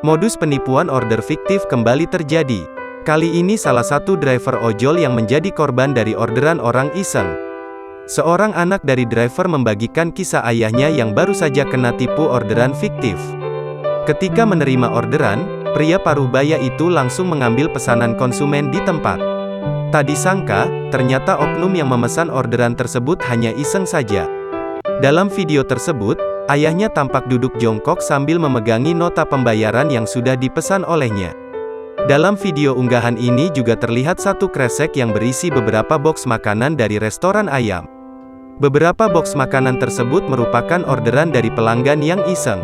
Modus penipuan order fiktif kembali terjadi. Kali ini salah satu driver ojol yang menjadi korban dari orderan orang iseng. Seorang anak dari driver membagikan kisah ayahnya yang baru saja kena tipu orderan fiktif. Ketika menerima orderan, pria paruhbaya itu langsung mengambil pesanan konsumen di tempat. Tak disangka, ternyata oknum yang memesan orderan tersebut hanya iseng saja. Dalam video tersebut, ayahnya tampak duduk jongkok sambil memegangi nota pembayaran yang sudah dipesan olehnya. Dalam video unggahan ini juga terlihat satu kresek yang berisi beberapa box makanan dari restoran ayam. Beberapa box makanan tersebut merupakan orderan dari pelanggan yang iseng.